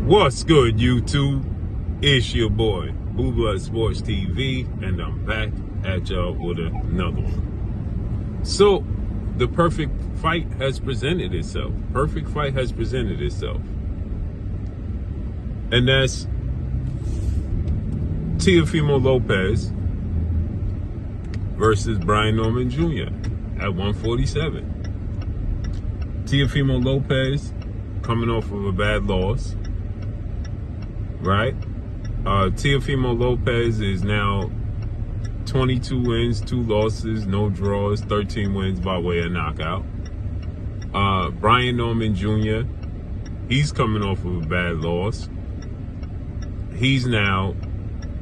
What's good, YouTube? It's your boy, Blue Blood Sports TV, and I'm back at y'all with another one. So, the perfect fight has presented itself. Perfect fight has presented itself. And that's Teofimo Lopez versus Brian Norman Jr. at 147. Teofimo Lopez coming off of a bad loss, right? Teofimo Lopez is now 22 wins, 2 losses, no draws, 13 wins by way of knockout. Brian Norman Jr., he's coming off of a bad loss. He's now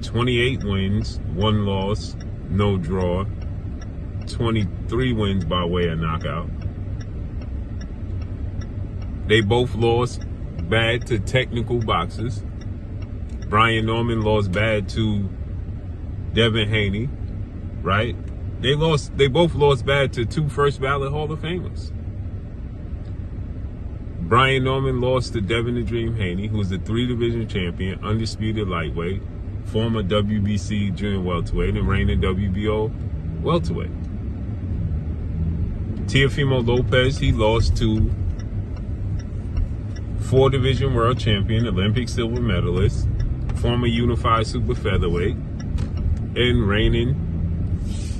28 wins, 1 loss, no draw, 23 wins by way of knockout. They both lost bad to technical boxers. Brian Norman lost bad to Devin Haney, right? They both lost bad to 2 first ballot Hall of Famers. Brian Norman lost to Devin the Dream Haney, who was the 3-division champion, undisputed lightweight, former WBC junior welterweight, and reigning WBO welterweight. Teofimo Lopez, he lost to 4-division world champion, Olympic silver medalist, former unified super featherweight, and reigning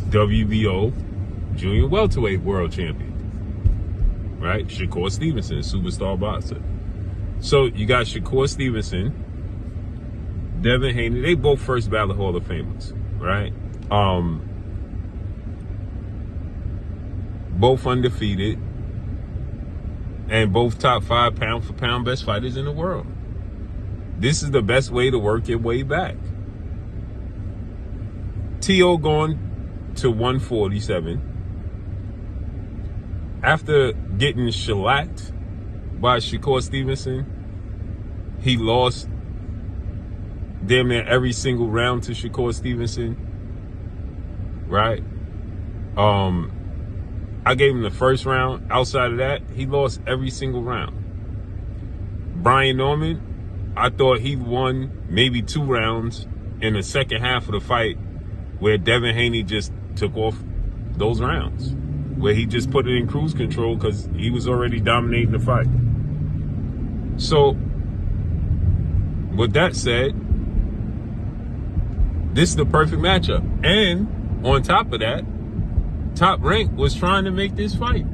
WBO junior welterweight world champion, right? Shakur Stevenson, superstar boxer. So you got Shakur Stevenson, Devin Haney, they both first ballot Hall of Famers, right? Both undefeated, and both top 5 pound for pound best fighters in the world. This is the best way to work your way back. Teo going to 147 after getting shellacked by Shakur Stevenson. He lost damn near every single round to Shakur Stevenson, right? I gave him the first round. Outside of that, he lost every single round. Brian Norman, I thought he won maybe 2 rounds in the second half of the fight, where Devin Haney just took off those rounds, where he just put it in cruise control because he was already dominating the fight. So, with that said, this is the perfect matchup. And on top of that, Top Rank was trying to make this fight.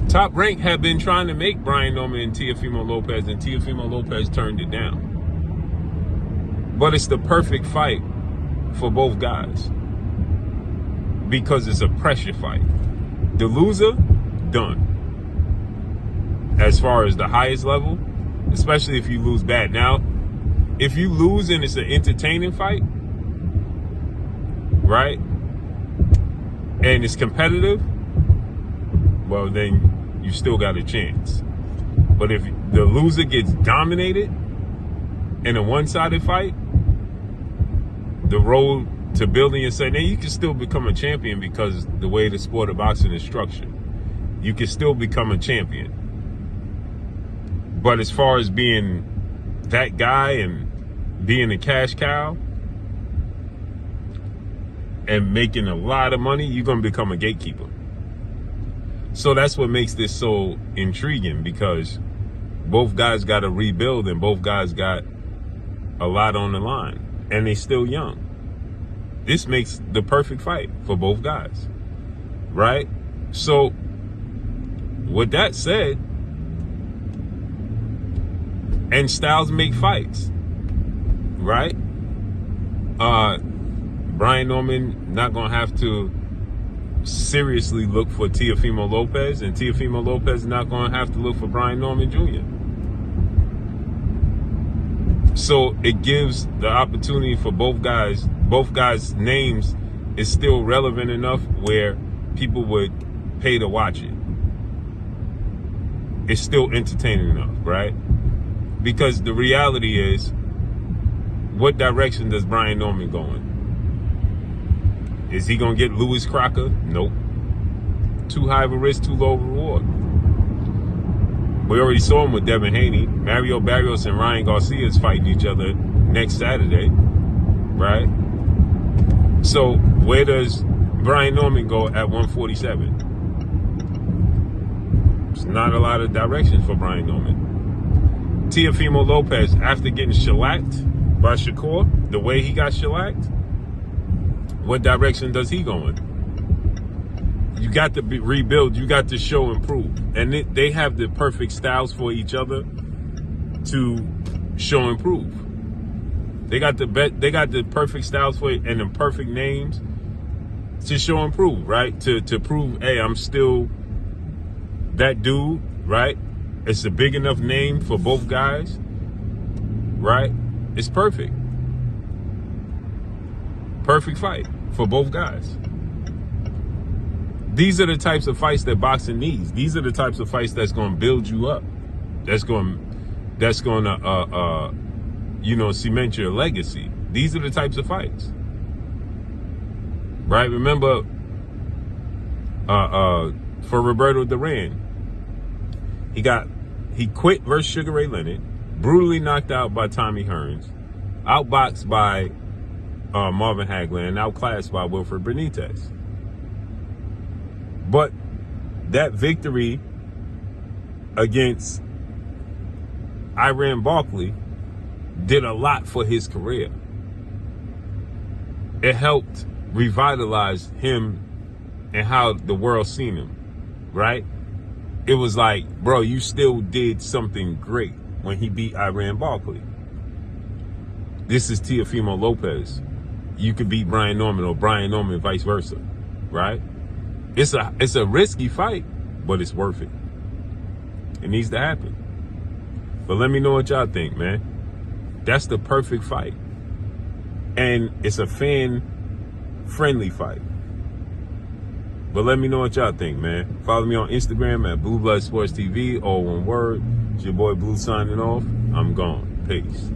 Top Rank had been trying to make Brian Norman and Teofimo Lopez, and Teofimo Lopez turned it down. But it's the perfect fight for both guys because it's a pressure fight. The loser, done. As far as the highest level, especially if you lose bad. Now, if you lose and it's an entertaining fight, right, and it's competitive, well, then you still got a chance. But if the loser gets dominated in a one-sided fight, the road to building yourself, now you can still become a champion because the way the sport of boxing is structured. You can still become a champion. But as far as being that guy and being a cash cow and making a lot of money, you're going to become a gatekeeper. So that's what makes this so intriguing, because both guys got to rebuild and both guys got a lot on the line, and they still young. This makes the perfect fight for both guys, right? So with that said, and styles make fights, right? Brian Norman not going to have to seriously look for Teofimo Lopez, and Teofimo Lopez not going to have to look for Brian Norman Jr. So it gives the opportunity for both guys. Both guys' names is still relevant enough where people would pay to watch it. It's still entertaining enough, right? Because the reality is, what direction does Brian Norman go in? Is he going to get Louis Crocker? Nope. Too high of a risk, too low of a reward. We already saw him with Devin Haney. Mario Barrios and Ryan Garcia is fighting each other next Saturday, right? So where does Brian Norman go at 147? There's not a lot of direction for Brian Norman. Teofimo Lopez, after getting shellacked by Shakur, the way he got shellacked, what direction does he go in? You got to rebuild. You got to show and prove. And they have the perfect styles for each other to show and prove. They got the perfect styles for it and the perfect names to show and prove, right? To prove, hey, I'm still that dude, right? It's a big enough name for both guys, right? It's perfect. Perfect fight for both guys. These are the types of fights that boxing needs. These are the types of fights that's going to build you up. That's going to cement your legacy. These are the types of fights. Right? Remember, for Roberto Duran, he quit versus Sugar Ray Leonard, brutally knocked out by Tommy Hearns, outboxed by Marvin Hagler, and outclassed by Wilfred Benitez. But that victory against Iran Barkley did a lot for his career. It helped revitalize him and how the world seen him, right? It was like, bro, you still did something great when he beat Iran Barkley. This is Teofimo Lopez. You could beat Brian Norman or Brian Norman vice versa, right? It's a risky fight, but it's worth it. It needs to happen. But let me know what y'all think, man. That's the perfect fight. And it's a fan-friendly fight. But let me know what y'all think, man. Follow me on Instagram at Blue Blood Sports TV, all one word. It's your boy Blue signing off. I'm gone. Peace.